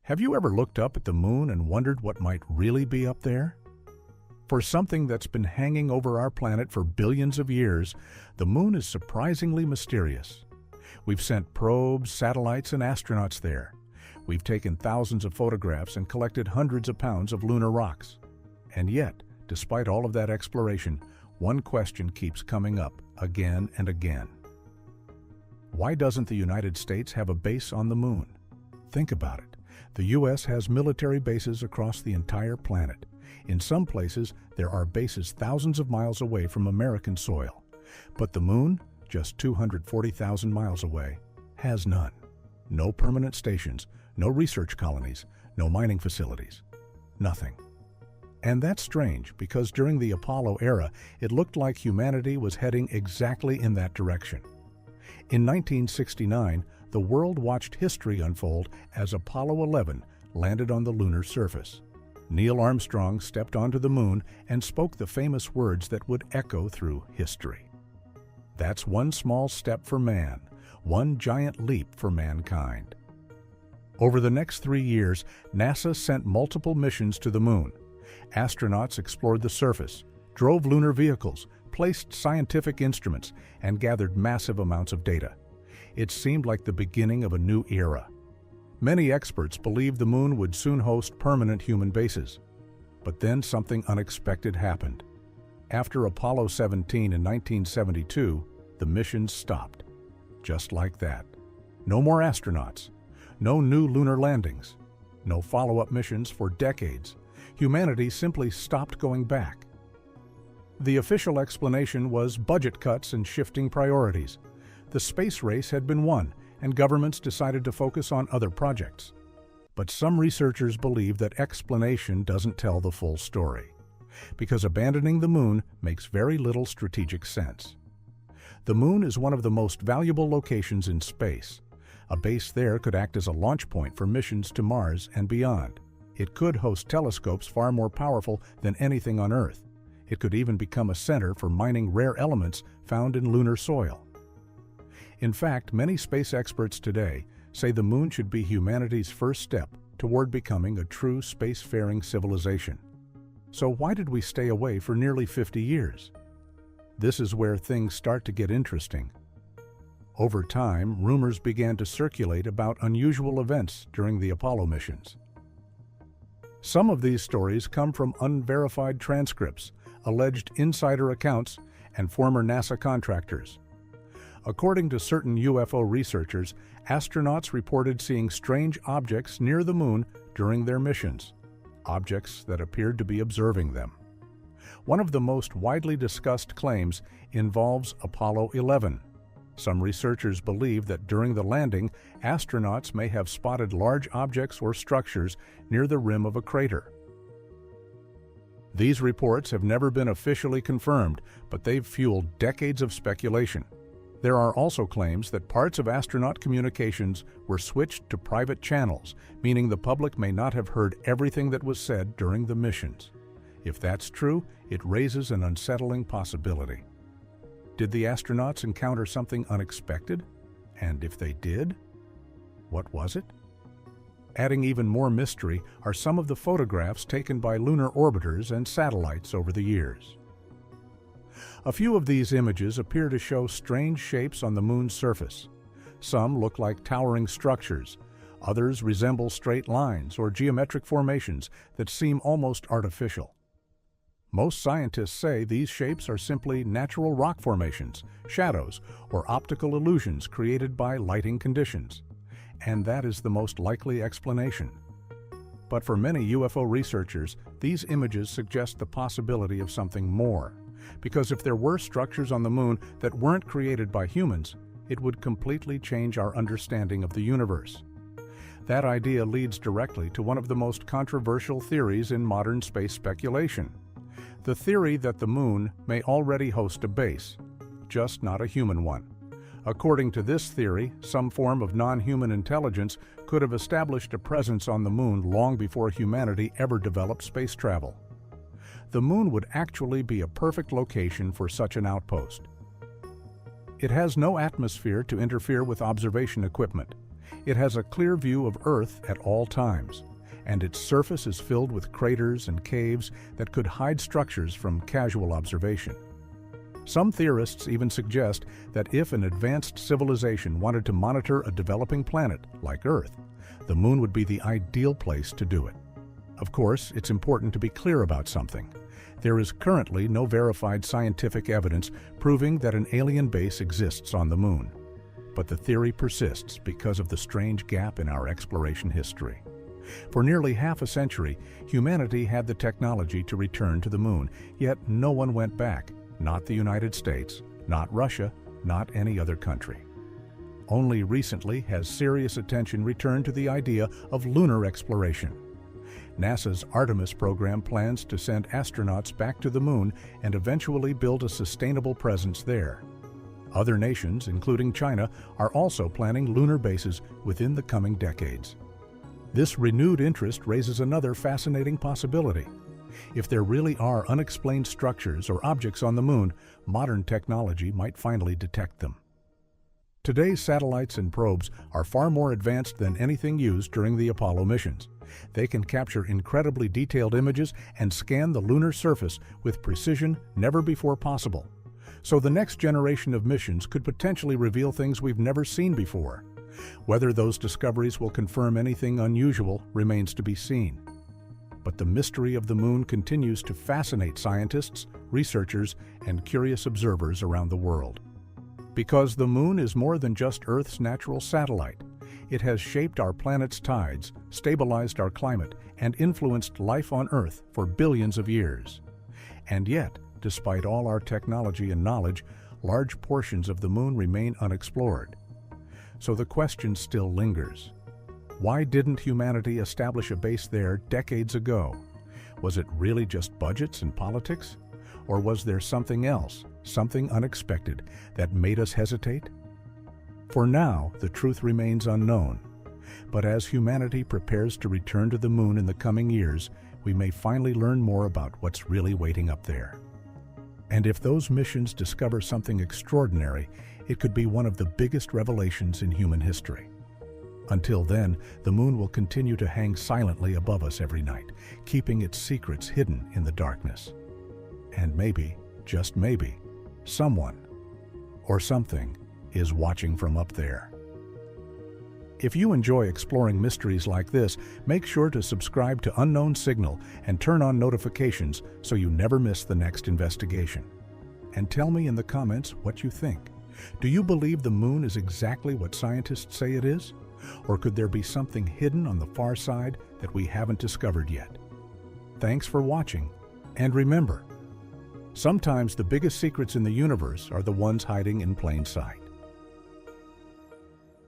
Have you ever looked up at the moon and wondered what might really be up there? For something that's been hanging over our planet for billions of years, the moon is surprisingly mysterious. We've sent probes, satellites, and astronauts there. We've taken thousands of photographs and collected hundreds of pounds of lunar rocks. And yet, despite all of that exploration, one question keeps coming up again and again. Why doesn't the United States have a base on the moon? Think about it. The U.S. has military bases across the entire planet. In some places, there are bases thousands of miles away from American soil. But the moon, just 240,000 miles away, has none. No permanent stations, no research colonies, no mining facilities. Nothing. And that's strange because during the Apollo era, it looked like humanity was heading exactly in that direction. In 1969, the world watched history unfold as Apollo 11 landed on the lunar surface. Neil Armstrong stepped onto the moon and spoke the famous words that would echo through history. That's one small step for man, one giant leap for mankind. Over the next 3 years, NASA sent multiple missions to the moon. Astronauts explored the surface, drove lunar vehicles, placed scientific instruments, and gathered massive amounts of data. It seemed like the beginning of a new era. Many experts believed the moon would soon host permanent human bases. But then something unexpected happened. After Apollo 17 in 1972, the missions stopped. Just like that. No more astronauts. No new lunar landings. No follow-up missions for decades. Humanity simply stopped going back. The official explanation was budget cuts and shifting priorities. The space race had been won, and governments decided to focus on other projects. But some researchers believe that explanation doesn't tell the full story, because abandoning the moon makes very little strategic sense. The moon is one of the most valuable locations in space. A base there could act as a launch point for missions to Mars and beyond. It could host telescopes far more powerful than anything on Earth. It could even become a center for mining rare elements found in lunar soil. In fact, many space experts today say the moon should be humanity's first step toward becoming a true spacefaring civilization. So why did we stay away for nearly 50 years? This is where things start to get interesting. Over time, rumors began to circulate about unusual events during the Apollo missions. Some of these stories come from unverified transcripts, alleged insider accounts, and former NASA contractors. According to certain UFO researchers, astronauts reported seeing strange objects near the moon during their missions, objects that appeared to be observing them. One of the most widely discussed claims involves Apollo 11. Some researchers believe that during the landing, astronauts may have spotted large objects or structures near the rim of a crater. These reports have never been officially confirmed, but they've fueled decades of speculation. There are also claims that parts of astronaut communications were switched to private channels, meaning the public may not have heard everything that was said during the missions. If that's true, it raises an unsettling possibility. Did the astronauts encounter something unexpected? And if they did, what was it? Adding even more mystery are some of the photographs taken by lunar orbiters and satellites over the years. A few of these images appear to show strange shapes on the moon's surface. Some look like towering structures. Others resemble straight lines or geometric formations that seem almost artificial. Most scientists say these shapes are simply natural rock formations, shadows, or optical illusions created by lighting conditions. And that is the most likely explanation. But for many UFO researchers, these images suggest the possibility of something more. Because if there were structures on the moon that weren't created by humans, it would completely change our understanding of the universe. That idea leads directly to one of the most controversial theories in modern space speculation. The theory that the moon may already host a base, just not a human one. According to this theory, some form of non-human intelligence could have established a presence on the moon long before humanity ever developed space travel. The moon would actually be a perfect location for such an outpost. It has no atmosphere to interfere with observation equipment. It has a clear view of Earth at all times, and its surface is filled with craters and caves that could hide structures from casual observation. Some theorists even suggest that if an advanced civilization wanted to monitor a developing planet like Earth, the Moon would be the ideal place to do it. Of course, it's important to be clear about something. There is currently no verified scientific evidence proving that an alien base exists on the Moon. But the theory persists because of the strange gap in our exploration history. For nearly half a century, humanity had the technology to return to the Moon, yet no one went back. Not the United States, not Russia, not any other country. Only recently has serious attention returned to the idea of lunar exploration. NASA's Artemis program plans to send astronauts back to the Moon and eventually build a sustainable presence there. Other nations, including China, are also planning lunar bases within the coming decades. This renewed interest raises another fascinating possibility. If there really are unexplained structures or objects on the Moon, modern technology might finally detect them. Today's satellites and probes are far more advanced than anything used during the Apollo missions. They can capture incredibly detailed images and scan the lunar surface with precision never before possible. So the next generation of missions could potentially reveal things we've never seen before. Whether those discoveries will confirm anything unusual remains to be seen. But the mystery of the Moon continues to fascinate scientists, researchers, and curious observers around the world. Because the Moon is more than just Earth's natural satellite. It has shaped our planet's tides, stabilized our climate, and influenced life on Earth for billions of years. And yet, despite all our technology and knowledge, large portions of the Moon remain unexplored. So the question still lingers. Why didn't humanity establish a base there decades ago? Was it really just budgets and politics? Or was there something else, something unexpected, that made us hesitate? For now, the truth remains unknown. But as humanity prepares to return to the Moon in the coming years, we may finally learn more about what's really waiting up there. And if those missions discover something extraordinary, it could be one of the biggest revelations in human history. Until then, the Moon will continue to hang silently above us every night, keeping its secrets hidden in the darkness. And maybe, just maybe, someone or something is watching from up there. If you enjoy exploring mysteries like this, make sure to subscribe to Unknown Signal and turn on notifications so you never miss the next investigation. And tell me in the comments what you think. Do you believe the Moon is exactly what scientists say it is? Or could there be something hidden on the far side that we haven't discovered yet? Thanks for watching, and remember, sometimes the biggest secrets in the universe are the ones hiding in plain sight.